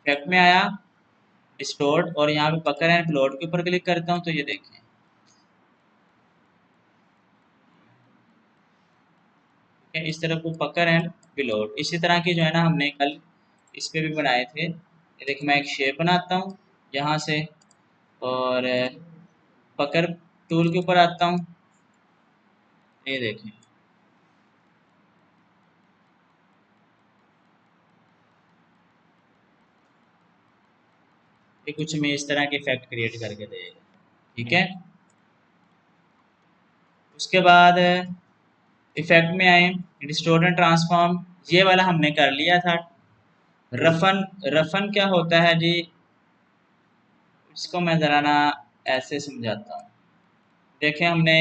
Effect में आया, distort, और यहाँ पे पकड़ एंड प्लॉट के ऊपर क्लिक करता हूँ तो ये देखें इस तरह को पकड़ एंड प्लॉट। इसी तरह की जो है ना हमने कल इस पे भी बनाए थे। ये देखिए मैं एक शेप बनाता हूँ यहाँ से, और पकड़ टूल के ऊपर आता हूँ, ये देखें ये कुछ में इस तरह के इफेक्ट क्रिएट करके देगा। ठीक है, उसके बाद इफेक्ट में आए, डिस्टोर्ट एंड ट्रांसफॉर्म, ये वाला हमने कर लिया था। रफन, रफन क्या होता है जी, इसको मैं ज़रा ना ऐसे समझाता हूँ। देखें हमने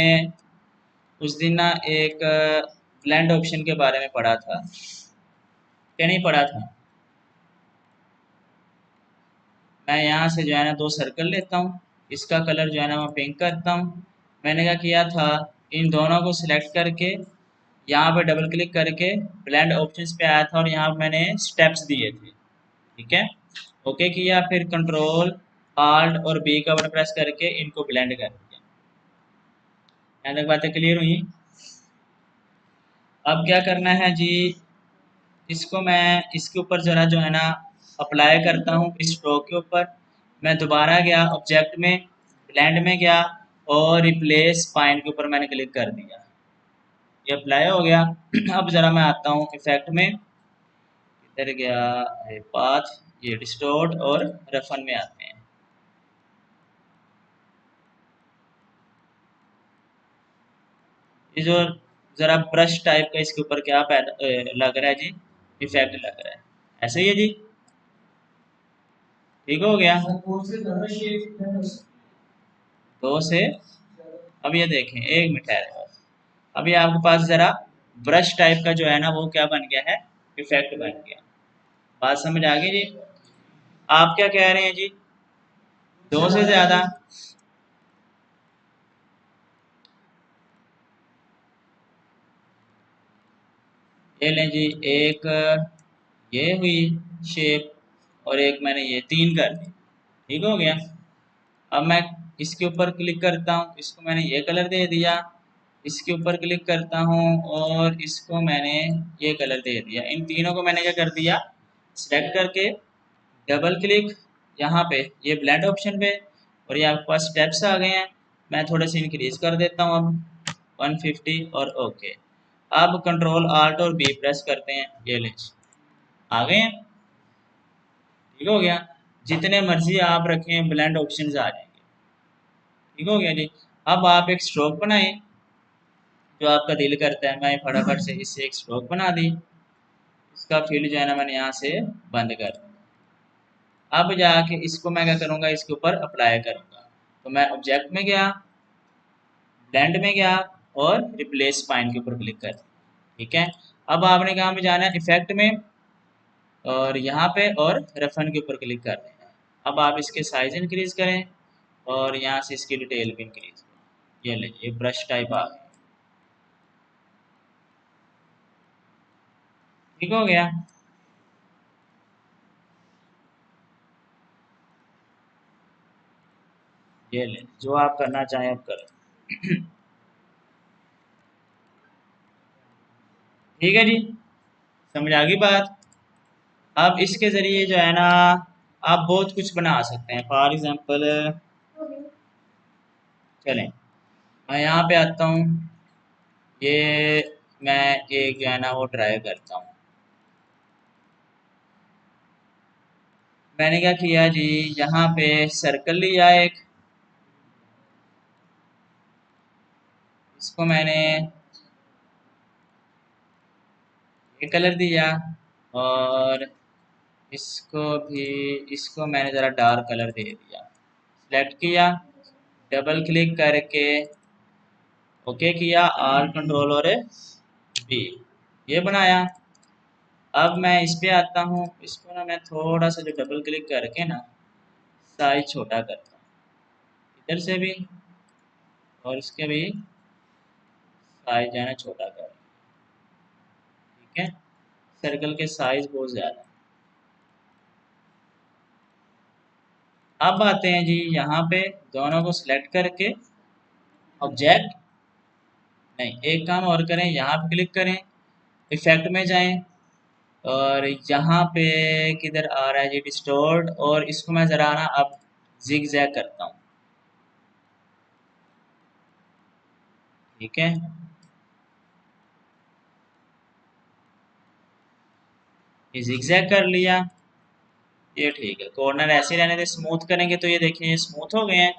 उस दिन ना एक ब्लेंड ऑप्शन के बारे में पढ़ा था, क्या नहीं पढ़ा था? मैं यहाँ से जो है ना दो सर्कल लेता हूँ, इसका कलर जो है ना मैं पिंक करता हूँ। मैंने क्या किया था, इन दोनों को सिलेक्ट करके यहाँ पे डबल क्लिक करके ब्लेंड ऑप्शंस पे आया था और यहाँ पे मैंने स्टेप्स दिए थे। ठीक है, ओके किया, फिर कंट्रोल आल्ट और बी का बटन प्रेस करके इनको ब्लेंड कर दिया। यहाँ तक बातें क्लियर हुई? अब क्या करना है जी, इसको मैं इसके ऊपर ज़रा जो है ना अप्लाई करता हूँ इस स्ट्रोक के ऊपर। मैं दोबारा गया ऑब्जेक्ट में, ब्लेंड में गया और रिप्लेस पॉइंट के ऊपर मैंने क्लिक कर दिया, ये अप्लाई हो गया। अब ज़रा मैं आता हूँ इफेक्ट में, इधर गया पाथ, ये डिस्टोर्ट और रफन में आते हैं। ये जो ज़रा ब्रश टाइप का इसके ऊपर क्या पैदा लग रहा है जी, इफेक्ट लग रहा है, ऐसे ही है जी, ठीक हो गया। दो से, अब ये देखें एक मिनट है, अभी आपके पास ज़रा ब्रश टाइप का जो है ना वो क्या बन गया है, इफेक्ट बन गया। बात समझ आ गई जी? आप क्या कह रहे हैं जी, दो से ज़्यादा? ये लें जी, एक ये हुई शेप और एक मैंने ये तीन कर दी, ठीक हो गया। अब मैं इसके ऊपर क्लिक करता हूँ, इसको मैंने ये कलर दे दिया, इसके ऊपर क्लिक करता हूँ और इसको मैंने ये कलर दे दिया। इन तीनों को मैंने क्या कर दिया, सिलेक्ट करके डबल क्लिक यहाँ पे ये ब्लेंड ऑप्शन पे, और ये आपके पास स्टेप्स आ गए हैं। मैं थोड़े से इंक्रीज कर देता हूँ अब 150 और ओके। अब कंट्रोल आल्ट और बी प्रेस करते हैं, ये ले आ गए हैं, ठीक हो गया। जितने मर्जी आप रखें ब्लेंड ऑप्शन आ जाएंगे, ठीक हो गया जी। अब आप एक स्ट्रोक बनाएं जो आपका दिल करता है, मैं फटाफट से इससे एक स्ट्रोक बना दी, इसका फील्ड जो है ना मैंने यहाँ से बंद कर दिया। अब जाके इसको मैं क्या करूँगा, इसके ऊपर अप्लाई करूँगा। तो मैं ऑब्जेक्ट में गया, ब्लेंड में गया और रिप्लेस पॉइंट के ऊपर क्लिक कर दिया। ठीक है, अब आपने कहाँ पे जाना है, इफेक्ट में और यहाँ पे और रफन के ऊपर क्लिक कर देना है। अब आप इसके साइज इंक्रीज करें और यहाँ से इसकी डिटेल भी इंक्रीज करें। ये ले, ये ब्रश टाइप आ गया, ठीक हो गया। ये ले, जो आप करना चाहें आप करें। ठीक है जी, समझ आ गई बात? अब इसके ज़रिए जो है ना आप बहुत कुछ बना सकते हैं। फॉर एग्जांपल चलें, मैं यहाँ पे आता हूँ, ये मैं एक जो है ना वो ट्राई करता हूँ। मैंने क्या किया जी, यहाँ पे सर्कल लिया एक, इसको मैंने ये कलर दिया और इसको भी, इसको मैंने ज़रा डार्क कलर दे दिया, सेलेक्ट किया, डबल क्लिक करके ओके किया, आर कंट्रोल और बी, ये बनाया। अब मैं इस पे आता हूँ, इसको ना मैं थोड़ा सा जो डबल क्लिक करके ना साइज छोटा करता हूँ, इधर से भी और इसके भी साइज जो है ना छोटा कर, ठीक है। सर्कल के साइज बहुत ज़्यादा, अब आते हैं जी यहाँ पे, दोनों को सिलेक्ट करके ऑब्जेक्ट, नहीं एक काम और करें, यहाँ पे क्लिक करें, इफेक्ट में जाएं और यहाँ पे किधर आ रहा है जी डिस्टोर्ट, और इसको मैं ज़रा ना अब जिग जैग करता हूँ। ठीक है, ये जिग जैग कर लिया, ये ठीक है। कॉर्नर ऐसे रहने दे, स्मूथ करेंगे तो ये देखिए ये स्मूथ हो गए हैं,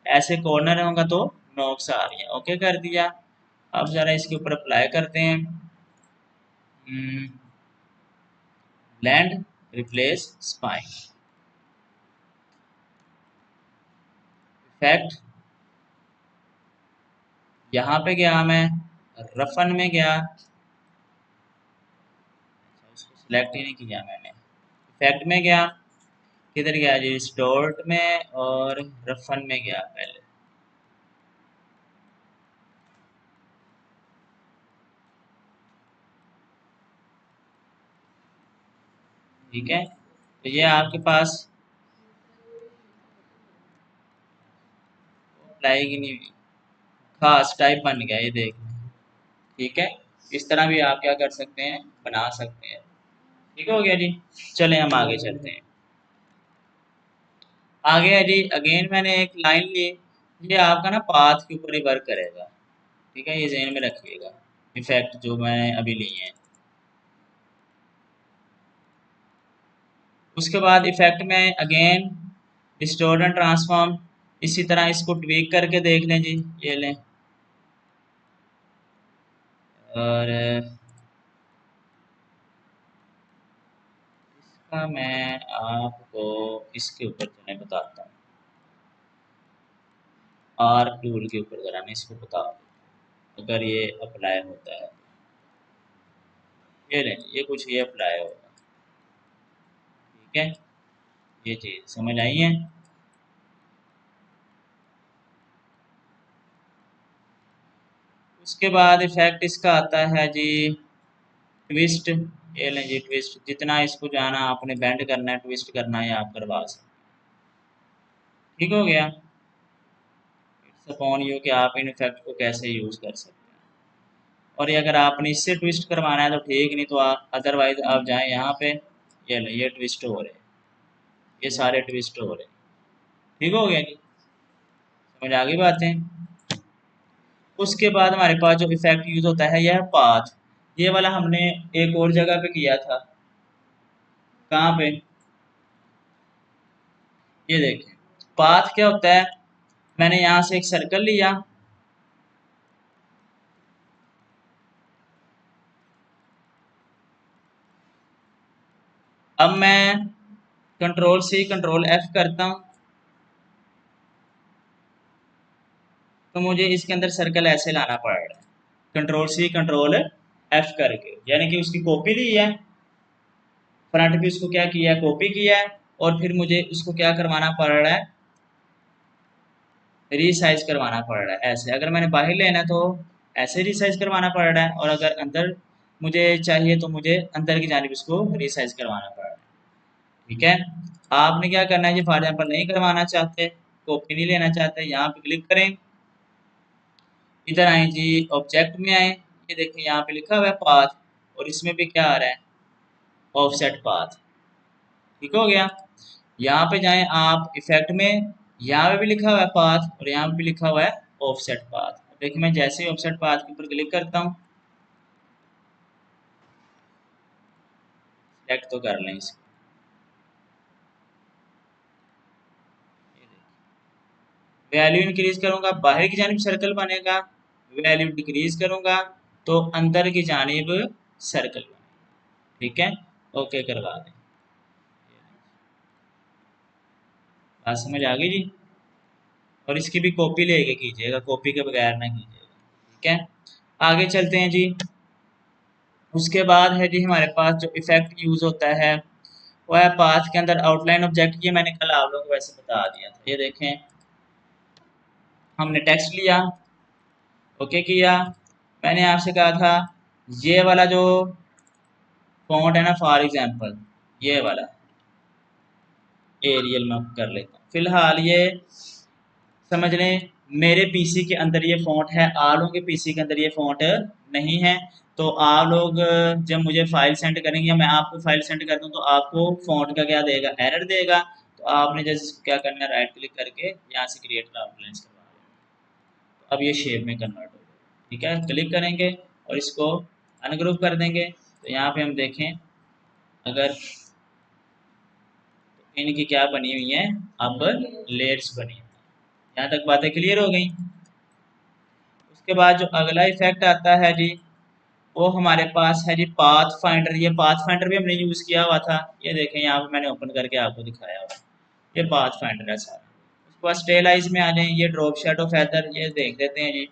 ऐसे कॉर्नर होगा तो नोक्स आ रही है। ओके कर दिया। अब ज़रा इसके ऊपर अप्लाई करते हैं, ब्लेंड रिप्लेस स्पाइन, इफेक्ट, यहाँ पे गया मैं, रफन में गया, इसको सिलेक्ट ही नहीं किया मैंने, इफेक्ट में गया, किधर गया जी स्टोर्ड में, और रफन में गया पहले। ठीक है, तो ये आपके पास अप्लाई की नहीं हुई, खास टाइप बन गया ये देख। ठीक है, इस तरह भी आप क्या कर सकते हैं, बना सकते हैं। ठीक हो गया जी। चलें हम आगे चलते हैं। आगे है जी, अगेन मैंने एक लाइन ली, ये आपका ना पाथ के ऊपर ही वर्क करेगा। ठीक है, ये ज़हन में रखिएगा, इफेक्ट जो मैंने अभी लिए हैं। उसके बाद इफेक्ट में अगेन डिस्टोर्ट एंड ट्रांसफॉर्म, इसी तरह इसको ट्वीक करके देख लें जी, ये लें, और इसका मैं आपको इसके ऊपर जो है बताता हूँ, आर टूल के ऊपर जरा मैं इसको बता दूँ, अगर ये अप्लाई होता है, ये लें, ये कुछ ये अप्लाई होगा। ठीक है, ये चीज़ समझ आई है। उसके बाद इफेक्ट इसका आता है जी ट्विस्ट, ये लें जी ट्विस्ट, जितना इसको जाना आपने बेंड करना है, ट्विस्ट करना है, आप करवा सकते। ठीक हो गया, इट्स अपॉन यू कि आप इन इफेक्ट को कैसे यूज़ कर सकते हैं। और ये अगर आपने इससे ट्विस्ट करवाना है तो ठीक, नहीं तो आप अदरवाइज आप जाएं यहाँ पे, ये लें, ये ट्विस्ट हो रहे हैं, ये सारे ट्विस्ट हो रहे हैं। ठीक हो गया जी, समझ आ गई बातें। उसके बाद हमारे पास जो इफेक्ट यूज होता है यह है पाथ, ये वाला हमने एक और जगह पे किया था। कहाँ पे, ये देखें, पाथ क्या होता है, मैंने यहाँ से एक सर्कल लिया, अब मैं कंट्रोल सी कंट्रोल एफ करता हूँ, तो मुझे इसके अंदर सर्कल ऐसे लाना पड़ रहा है, कंट्रोल सी कंट्रोल एफ करके, यानी कि उसकी कॉपी ली है, फ्रंट भी उसको क्या किया है, कॉपी किया है, और फिर मुझे उसको क्या करवाना पड़ रहा है, रीसाइज करवाना पड़ रहा है। ऐसे अगर मैंने बाहर लेना है तो ऐसे रीसाइज करवाना पड़ रहा है, और अगर अंदर मुझे चाहिए तो मुझे अंदर की जानिब इसको रीसाइज करवाना पड़ रहा है। ठीक है, आपने क्या करना है जी, फॉर एग्जाम्पल नहीं करवाना चाहते, कॉपी नहीं लेना चाहते, यहाँ पे क्लिक करें, इधर आए जी, ऑब्जेक्ट में आए, ये देखिए यहाँ पे लिखा हुआ है पाथ, और इसमें भी क्या आ रहा है, ऑफसेट पाथ। ठीक हो गया, यहाँ पे जाएं आप इफेक्ट में, यहाँ पे भी लिखा हुआ है पाथ, और यहाँ पे भी लिखा हुआ है ऑफसेट पाथ। देखिए मैं जैसे ही ऑफसेट पाथ के ऊपर क्लिक करता हूँ, सेलेक्ट तो कर लें इसको, वैल्यू इंक्रीज करूंगा बाहर की जानिब सर्कल बनेगा, वैल्यू डिक्रीज करूंगा तो अंदर की जानिब सर्कल बनेगा। ठीक है, ओके करवा दें, बात समझ आ गई जी। और इसकी भी कॉपी लेके कीजिएगा, कॉपी के बगैर ना कीजिएगा। ठीक है, आगे चलते हैं जी। उसके बाद है जी हमारे पास जो इफेक्ट यूज होता है वह है पाथ के अंदर आउटलाइन ऑब्जेक्ट, ये मैंने कल आप लोगों को वैसे बता दिया था। ये देखें, हमने टेक्स्ट लिया, ओके किया, मैंने आपसे कहा था ये वाला जो फॉन्ट है ना, फॉर एग्जांपल ये वाला, एरियल में कर लेता हूँ। फिलहाल ये समझ लें मेरे पीसी के अंदर ये फ़ॉन्ट है, आप लोगों के पीसी के अंदर ये फ़ॉन्ट नहीं है। तो आप लोग जब मुझे फ़ाइल सेंड करेंगे या मैं आपको फ़ाइल सेंड कर दूँ तो आपको फ़ॉन्ट का क्या देगा, एरर देगा। तो आपने जैसे क्या करना है, राइट क्लिक करके यहाँ से क्रिएट आउटलाइंस करवा देना। अब ये शेप में कन्वर्ट हो गया, ठीक है। क्लिक करेंगे और इसको अनग्रुप कर देंगे। तो यहाँ पे हम देखें अगर इनकी क्या बनी हुई है, अब लेयर्स बनी हुई है। यहाँ तक बातें क्लियर हो गई। उसके बाद जो अगला इफेक्ट आता है जी, वो हमारे पास है जी पाथ फाइंडर। ये पाथ फाइंडर भी हमने यूज़ किया हुआ था। ये देखें यहाँ पे मैंने ओपन करके आपको दिखाया हुआ, ये पाथ फाइंडर है सारा। उसके बाद स्टेलाइज में आ जाए, ये ड्रॉप शेडो फेदर, ये देख देते हैं जी।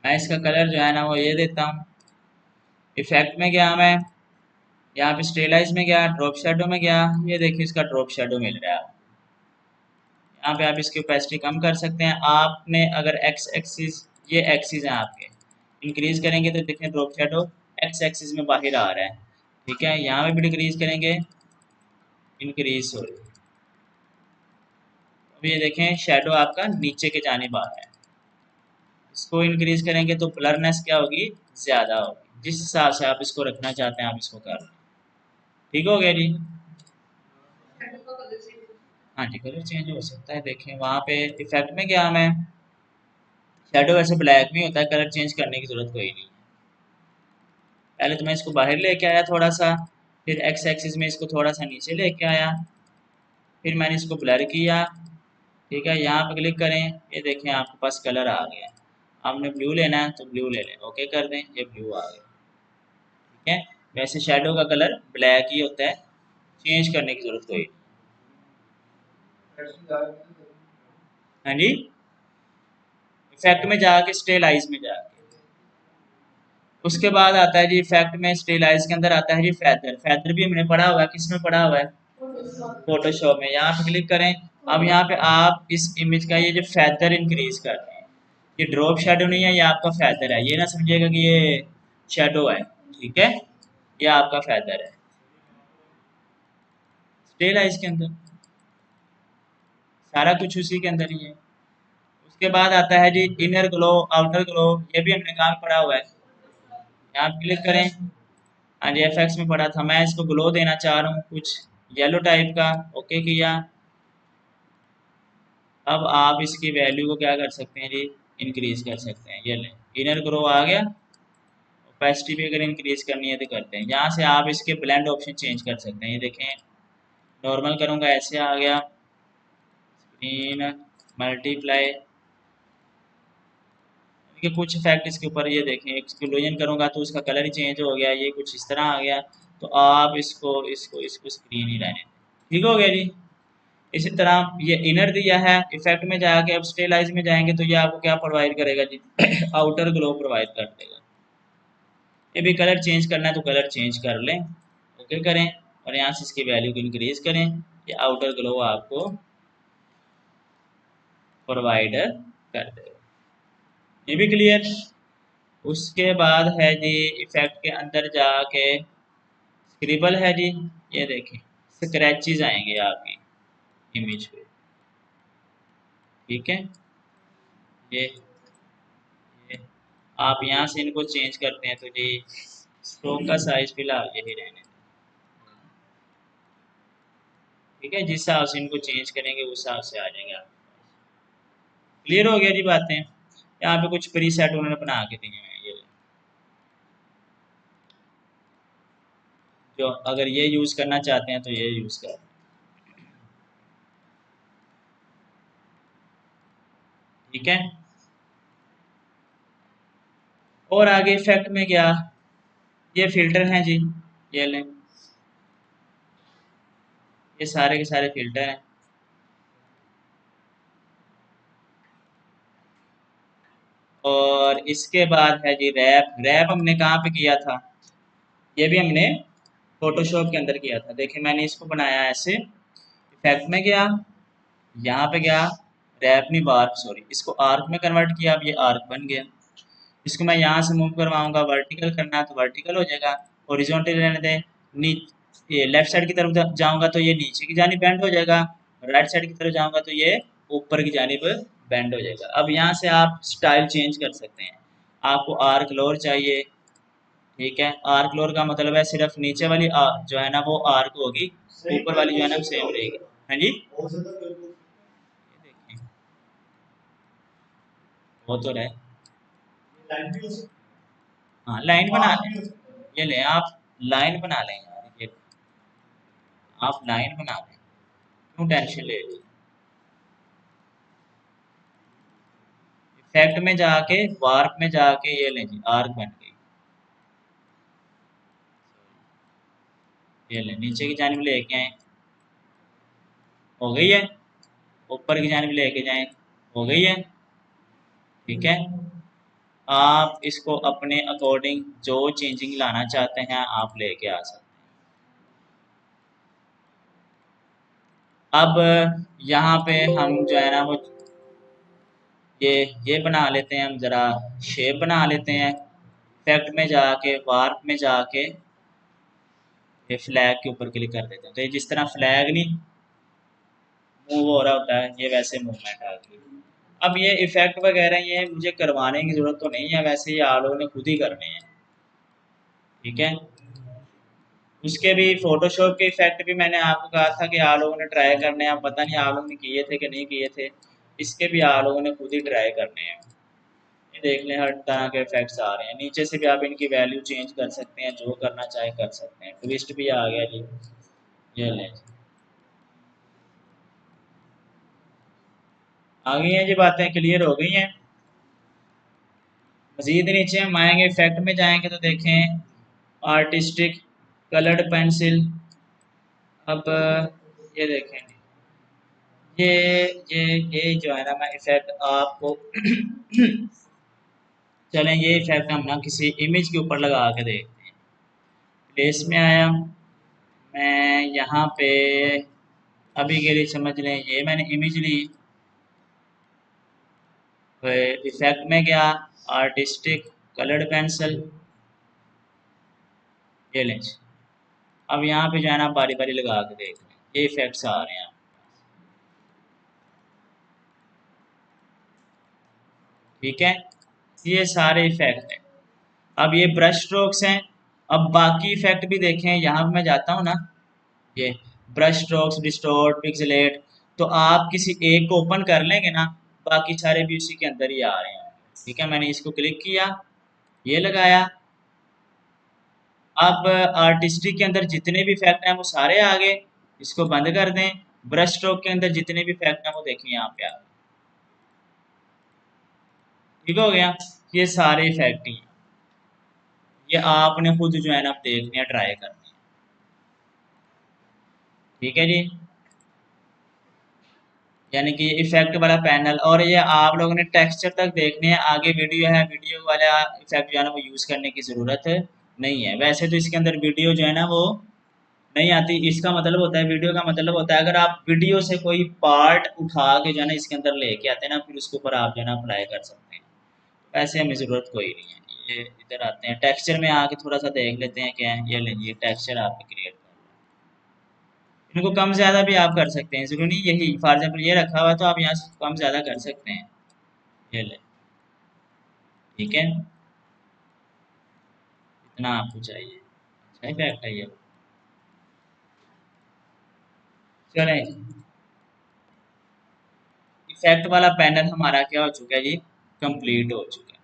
मैं इसका कलर जो है ना वो ये देता हूँ। इफेक्ट में गया मैं, यहाँ पे स्टेलाइज में गया, ड्रॉप शेडो में गया, ये देखिए इसका ड्रॉप शेडो मिल रहा है। यहाँ पे आप इसकी ओपेसिटी कम कर सकते हैं। आपने अगर एक्स एक्सिस, ये एक्सिस हैं आपके, इंक्रीज करेंगे तो देखें ड्रॉप शेडो एक्स एक्सिस में बाहर आ रहा है, ठीक है। यहाँ पे भी डिक्रीज करेंगे, इंक्रीज हो रही है। अब ये देखें शेडो आपका नीचे के जानिब आ रहा है। इसको इंक्रीज करेंगे तो ब्लरनेस क्या होगी, ज़्यादा होगी। जिस हिसाब से आप इसको रखना चाहते हैं आप इसको कर लें। ठीक हो गया जी। हाँ जी, कलर चेंज हो सकता है। देखें वहाँ पे इफेक्ट में गया मैं, शेडो वैसे ब्लैक में होता है, कलर चेंज करने की जरूरत कोई नहीं है। पहले तो मैं इसको बाहर लेके आया थोड़ा सा, फिर एक्स एक्सिस में इसको थोड़ा सा नीचे लेके आया, फिर मैंने इसको ब्लर किया, ठीक है। यहाँ पे क्लिक करें, ये देखें आपके पास कलर आ गया। आपने ब्लू लेना है तो ब्लू ले लें, ओके कर दें, ये ब्लू आ गया, ठीक है। वैसे शेडो का कलर ब्लैक ही होता है, चेंज करने की जरूरत कोई नहीं। हाँ जी, इफेक्ट में जाके स्टेलाइज में जाके, उसके बाद आता है जी इफेक्ट में स्टेलाइज के अंदर आता है जी फेदर। फेदर भी हमने पढ़ा हुआ है, किस में पढ़ा हुआ है, फोटोशॉप में। यहाँ पे क्लिक करें। अब यहाँ पे आप इस इमेज का ये जो फेदर इंक्रीज कर रहे हैं, ये ड्रॉप शेडो नहीं है, ये आपका फेदर है। ये ना समझिएगा कि ये शेडो है, ठीक है, ये आपका फेदर है स्टेलाइज के अंदर, सारा कुछ उसी के अंदर ही है। उसके बाद आता है जी इनर ग्लो, आउटर ग्लो, ये भी हमने कहाँ पढ़ा हुआ है, यहाँ पे क्लिक करें। हाँ जी, एफएक्स में पढ़ा था। मैं इसको ग्लो देना चाह रहा हूँ कुछ येलो टाइप का, ओके किया। अब आप इसकी वैल्यू को क्या कर सकते हैं जी, इंक्रीज कर सकते हैं। ये लें, इनर ग्रो आ गया। ओपेसिटी भी अगर इंक्रीज करनी है तो करते हैं। यहाँ से आप इसके ब्लेंड ऑप्शन चेंज कर सकते हैं। ये देखें, नॉर्मल करूँगा ऐसे आ गया, स्क्रीन मल्टीप्लाई के कुछ इफेक्ट इसके ऊपर। ये देखें, एक्सक्लूजन करूँगा तो उसका कलर ही चेंज हो गया, ये कुछ इस तरह आ गया। तो आप इसको इसको इसको स्क्रीन ही रहने दें, ठीक हो गया जी। इसी तरह ये इनर दिया है, इफेक्ट में जाके अब स्टेलाइज में जाएंगे तो ये आपको क्या प्रोवाइड करेगा जी, आउटर ग्लो प्रोवाइड कर देगा। ये भी कलर चेंज करना है तो कलर चेंज कर लें, ओके करें, और यहाँ से इसकी वैल्यू को इंक्रीज करें, ये आउटर ग्लो आपको प्रोवाइड कर देगा। ये भी क्लियर। उसके बाद है जी इफेक्ट के अंदर जाके स्क्रिबल है जी, ये देखें स्क्रैचेस आएंगे आपकी इमेज पे, ठीक है। ये आप यहाँ से इनको चेंज करते हैं तो जी स्ट्रोक का साइज फिलहाल यही रहने दें, ठीक है। जिस हिसाब से इनको चेंज करेंगे उस हिसाब से आ जाएंगे आप। क्लियर हो गया जी बातें। यहाँ पे कुछ प्री सेट उन्होंने बना के दिए हैं, ये जो अगर ये यूज़ करना चाहते हैं तो ये यूज़ कर, ठीक है। और आगे इफेक्ट में क्या, ये फिल्टर हैं जी, ये लें, ये सारे के सारे फिल्टर हैं। और इसके बाद है जी रैप। रैप हमने कहाँ पे किया था, ये भी हमने फोटोशॉप के अंदर किया था। देखिए मैंने इसको बनाया ऐसे, इफेक्ट में गया, यहाँ पे गया, रैप नहीं बार सॉरी, इसको आर्क में कन्वर्ट किया, अब ये आर्क बन गया। इसको मैं यहाँ से मूव करवाऊंगा, वर्टिकल करना है तो वर्टिकल हो जाएगा, हॉरिजॉन्टल रहने दें। ये लेफ्ट साइड की तरफ जाऊंगा तो ये नीचे की जानिब बेंड हो जाएगा, राइट साइड की तरफ जाऊंगा तो ये ऊपर की जानिब बेंड हो जाएगा। अब यहाँ से आप स्टाइल चेंज कर सकते हैं। आपको आर्क लोअर चाहिए, ठीक है, आर्क लोअर का मतलब है सिर्फ नीचे वाली जो है ना वो आर्क होगी, ऊपर वाली जो है ना सेम रहेगी। हाँ जी, देखिए वो तो रहे। हाँ लाइन बना लें, ये ले आप लाइन बना लें यार, ये आप लाइन बना लें, क्यों टेंशन ले रही। इफेक्ट में जाके वार्प में जाके ये लें जी, आर्क बन गई। ये ले नीचे की जानिब लेके आए, हो गई है, ऊपर की जानिब लेके जाएं, हो गई है, ठीक है। आप इसको अपने अकॉर्डिंग जो चेंजिंग लाना चाहते हैं आप लेके आ सकते हैं। अब यहाँ पे हम जो है ना वो ये बना लेते हैं, हम ज़रा शेप बना लेते हैं। इफेक्ट में जाके वार्प में जाके ये फ्लैग के ऊपर क्लिक कर देते हैं, तो ये जिस तरह फ्लैग नहीं मूव हो रहा होता है ये वैसे मूवमेंट आ गई। अब ये इफेक्ट वगैरह ये मुझे करवाने की ज़रूरत तो नहीं है, वैसे ये आप लोगों ने खुद ही करने हैं, ठीक है। उसके भी फोटोशॉप के इफेक्ट भी मैंने आपको कहा था कि आप लोगों ने ट्राई करने हैं, आप पता नहीं आप लोगों ने किए थे कि नहीं किए थे। इसके भी आप लोगों ने खुद ही ट्राई करने हैं। ये देख लें हर तरह के इफेक्ट्स आ रहे हैं, नीचे से भी आप इनकी वैल्यू चेंज कर सकते हैं, जो करना चाहे कर सकते हैं। ट्विस्ट भी आ गया जी, ये लें, आ गई हैं जी, बातें क्लियर हो गई हैं। मज़ीद नीचे हम आएंगे, इफेक्ट में जाएंगे तो देखें आर्टिस्टिक कलर्ड पेंसिल। अब ये देखें, ये ये ये जो है ना मैं इफेक्ट आपको चलें ये इफेक्ट हम ना किसी इमेज के ऊपर लगा के देखते हैं। प्लेस में आया, मैं यहाँ पे अभी के लिए समझ लें ये मैंने इमेज ली, इफेक्ट में गया, आर्टिस्टिक कलर्ड पेंसिल, ये लें। अब यहाँ पे जो है ना बारी बारी लगा के देख लें, ये इफेक्ट्स आ रहे हैं, ठीक है। ये सारे इफेक्ट हैं। अब ये ब्रश स्ट्रोक्स हैं। अब बाकी इफेक्ट भी देखें, यहाँ पे मैं जाता हूँ ना, ये ब्रश स्ट्रोक्स, डिस्टॉर्ट, पिक्सेलेट, तो आप किसी एक को ओपन कर लेंगे ना बाकी सारे भी उसी के अंदर ही आ रहे हैं, ठीक है। मैंने इसको क्लिक किया, ये लगाया। अब आर्टिस्टिक के अंदर जितने भी इफेक्ट हैं वो सारे आ गए, इसको बंद कर दें। ब्रश स्ट्रोक के अंदर जितने भी इफेक्ट हैं वो देखिए यहाँ पे आ गए, ठीक हो गया। ये सारे इफेक्ट ही हैं, ये आपने खुद जो है ना देखने ट्राई करने हैं, ठीक है जी। यानी कि इफेक्ट वाला पैनल, और ये आप लोगों ने टेक्सचर तक देखने हैं, आगे वीडियो है, वीडियो वाला इफेक्ट जो है ना वो यूज़ करने की ज़रूरत नहीं है। वैसे तो इसके अंदर वीडियो जो है ना वो नहीं आती। इसका मतलब होता है, वीडियो का मतलब होता है अगर आप वीडियो से कोई पार्ट उठा के जो है ना इसके अंदर लेके आते हैं ना, फिर उसके ऊपर आप जो है ना अप्लाई कर सकते हैं। वैसे हमें ज़रूरत कोई नहीं है। ये इधर आते हैं टेक्सचर में, आके थोड़ा सा देख लेते हैं क्या है, ये लीजिए टेक्सचर आपके क्रिएट कर, इनको कम ज़्यादा भी आप कर सकते हैं, ज़रूरी नहीं यही फॉर एग्जाम्पल ये रखा हुआ है तो आप यहाँ से कम ज़्यादा कर सकते हैं, ये ले, ठीक है, इतना आपको चाहिए। अच्छा इफेक्ट है ये, चलें। इफेक्ट वाला पैनल हमारा क्या हो चुका है जी, कंप्लीट हो चुका है।